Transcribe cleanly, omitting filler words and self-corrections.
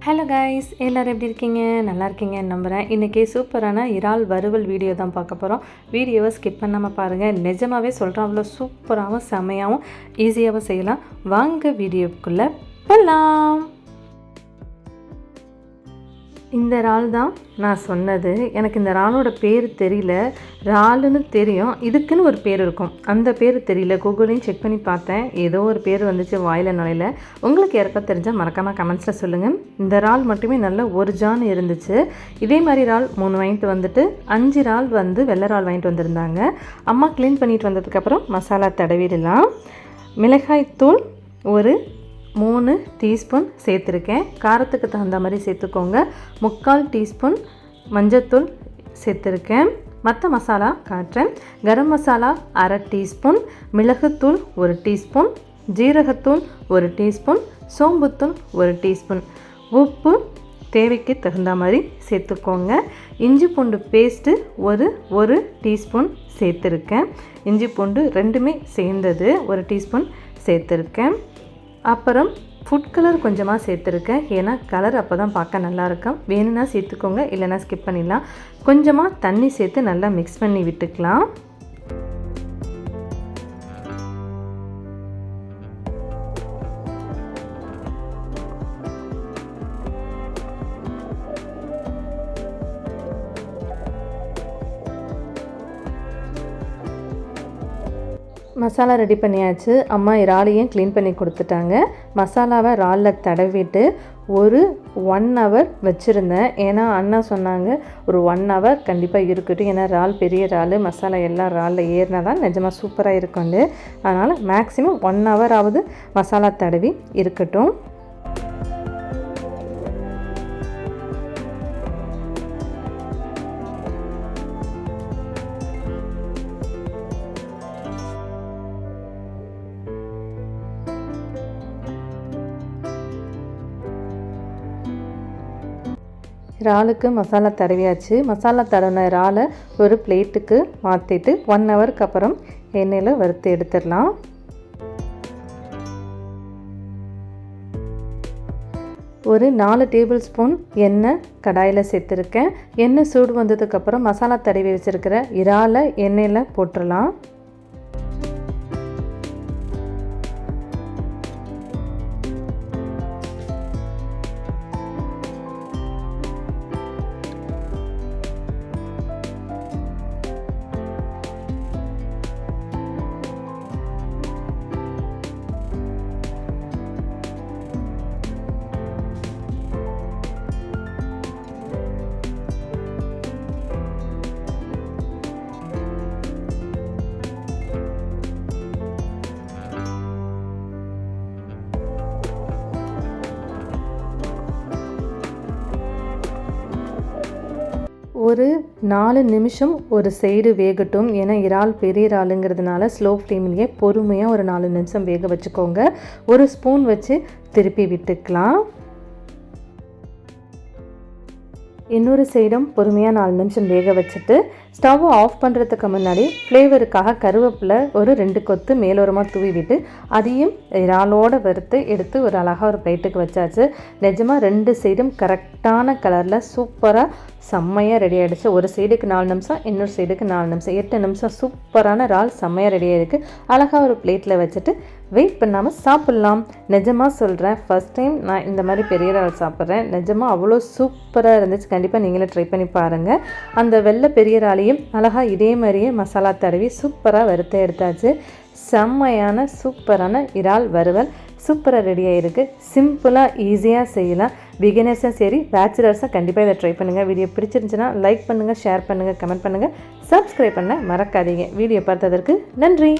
Hello guys, எல்லோரும் எப்படி இருக்கீங்க? நல்லா இருக்கீங்கன்னு நம்புகிறேன். இன்றைக்கி சூப்பரான இறால் வறுவல் வீடியோ தான் பார்க்க போகிறோம். வீடியோவை ஸ்கிப் பண்ணாமல் பாருங்கள். நிஜமாகவே சொல்கிறேன், அவ்வளோ சூப்பராகவும் செமையாகவும் ஈஸியாகவும் செய்யலாம். வாங்க வீடியோக்குள்ளே போகலாம். இந்த இறால் தான் நான் சொன்னது. எனக்கு இந்த இறாலோட பேர் தெரியல. இறாலுன்னு தெரியும், இதுக்குன்னு ஒரு பேர் இருக்கும், அந்த பேர் தெரியல. கூகுளையும் செக் பண்ணி பார்த்தேன், ஏதோ ஒரு பேர் வந்துச்சு வாயில் நுழையில. உங்களுக்கு யாருக்கா தெரிஞ்சால் மறக்காமல் கமெண்ட்ஸில் சொல்லுங்கள். இந்த இறால் மட்டுமே நல்ல ஒரு ஜான் இருந்துச்சு. இதே மாதிரி இறால் 3 வாங்கிட்டு வந்துட்டு 5 இறால் வெள்ளை இறால் வாங்கிட்டு வந்திருந்தாங்க. அம்மா க்ளீன் பண்ணிட்டு வந்ததுக்கப்புறம் மசாலா தடவிடலாம். மிளகாய்த்தூள் ஒரு 3 டீஸ்பூன் சேர்த்துருக்கேன். காரத்துக்கு தகுந்த மாதிரி சேர்த்துக்கோங்க. 3/4 டீஸ்பூன் மஞ்சத்தூள் சேர்த்துருக்கேன். மற்ற மசாலா காட்டுறேன். கரம் மசாலா 1/2 டீஸ்பூன், மிளகுத்தூள் 1 டீஸ்பூன், ஜீரகத்தூள் 1 டீஸ்பூன், சோம்புத்தூள் 1 டீஸ்பூன், உப்பு தேவைக்கு தகுந்த மாதிரி சேர்த்துக்கோங்க. இஞ்சி பூண்டு பேஸ்ட்டு ஒரு டீஸ்பூன் சேர்த்துருக்கேன். இஞ்சி பூண்டு ரெண்டுமே சேர்ந்தது 1 டீஸ்பூன் சேர்த்துருக்கேன். அப்புறம் ஃபுட் கலர் கொஞ்சமாக சேர்த்துருக்கேன், ஏன்னா கலர் அப்போ தான் பார்க்க நல்லாயிருக்கும். வேணும்னா சேர்த்துக்கோங்க, இல்லைனா ஸ்கிப் பண்ணிடலாம். கொஞ்சமாக தண்ணி சேர்த்து நல்லா மிக்ஸ் பண்ணி விட்டுக்கலாம். மசாலா ரெடி பண்ணியாச்சு. அம்மா இறாலையும் க்ளீன் பண்ணி கொடுத்துட்டாங்க. மசாலாவை இறாலில் தடவிட்டு ஒரு 1 ஹவர் வச்சுருந்தேன். ஏன்னா அண்ணா சொன்னாங்க ஒரு 1 ஹவர் கண்டிப்பாக இருக்கட்டும், ஏன்னா இறால் பெரிய இறால், மசாலா எல்லாம் இறாலில் ஏறினா தான் நிஜமாக சூப்பராக இருக்கும்னு. அதனால் மேக்ஸிமம் 1 ஹவராவது மசாலா தடவி இருக்கட்டும். இறாலுக்கு மசாலா தடவியாச்சு. மசாலா தடவின இறாலை ஒரு பிளேட்டுக்கு மாற்றிட்டு 1 ஹவருக்கு அப்புறம் எண்ணெயில் வறுத்து எடுத்துடலாம். ஒரு 4 டேபிள் ஸ்பூன் எண்ணெய் கடாயில் சேர்த்துருக்கேன். எண்ணெய் சூடு வந்ததுக்கப்புறம் மசாலா தடவி வச்சுருக்கிற இறாலை எண்ணெயில் போட்டுடலாம். ஒரு 4 நிமிஷம் ஒரு சைடு வேகட்டும். ஏன்னா இறால் பெரிய இறாலுங்கிறதுனால ஸ்லோ ஃப்ளேம்லேயே பொறுமையாக ஒரு 4 நிமிஷம் வேக வச்சுக்கோங்க. ஒரு ஸ்பூன் வச்சு திருப்பி விட்டுக்கலாம். இன்னொரு சைடும் பொறுமையாக 4 நிமிஷம் வேக வச்சுட்டு ஸ்டவ்வை ஆஃப் பண்ணுறதுக்கு முன்னாடி ஃப்ளேவருக்காக கருவேப்பிலை ஒரு 2 கொத்து மேலோரமாக தூவி விட்டு அதையும் இறாலோடு வறுத்து எடுத்து ஒரு அழகாக ஒரு பிளேட்டுக்கு வச்சாச்சு. நிஜமாக 2 சைடும் கரெக்டான கலரில் சூப்பராக செம்மையாக ரெடி ஆகிடுச்சு. ஒரு சைடுக்கு 4 நிமிஷம், இன்னொரு சைடுக்கு 4 நிமிஷம், 8 நிமிஷம் சூப்பரான இறால் செம்மையாக ரெடியாக இருக்குது. அழகாக ஒரு பிளேட்டில் வச்சுட்டு வெயிட் பண்ணாமல் சாப்பிட்லாம். நிஜமாக சொல்கிறேன், ஃபஸ்ட் டைம் நான் இந்த மாதிரி பெரிய இறால் சாப்பிட்றேன். நிஜமாக அவ்வளோ சூப்பராக இருந்துச்சு. கண்டிப்பாக நீங்களே ட்ரை பண்ணி பாருங்கள். அந்த வெள்ளை பெரிய இறாலையும் அழகாக இதே மாதிரியே மசாலா தடவி சூப்பராக வறுத்து எடுத்தாச்சு. செம்மையான சூப்பரான இறால் வறுவல் சூப்பராக ரெடியாக இருக்குது. சிம்பிளாக ஈஸியாக செய்யலாம். பிகினர்ஸும் சரி, பேச்சுலர்ஸும் கண்டிப்பாக இதை ட்ரை பண்ணுங்கள். வீடியோ பிடிச்சிருந்துச்சுன்னா லைக் பண்ணுங்கள், ஷேர் பண்ணுங்கள், கமெண்ட் பண்ணுங்கள், சப்ஸ்கிரைப் பண்ண மறக்காதீங்க. வீடியோ பார்த்ததற்கு நன்றி.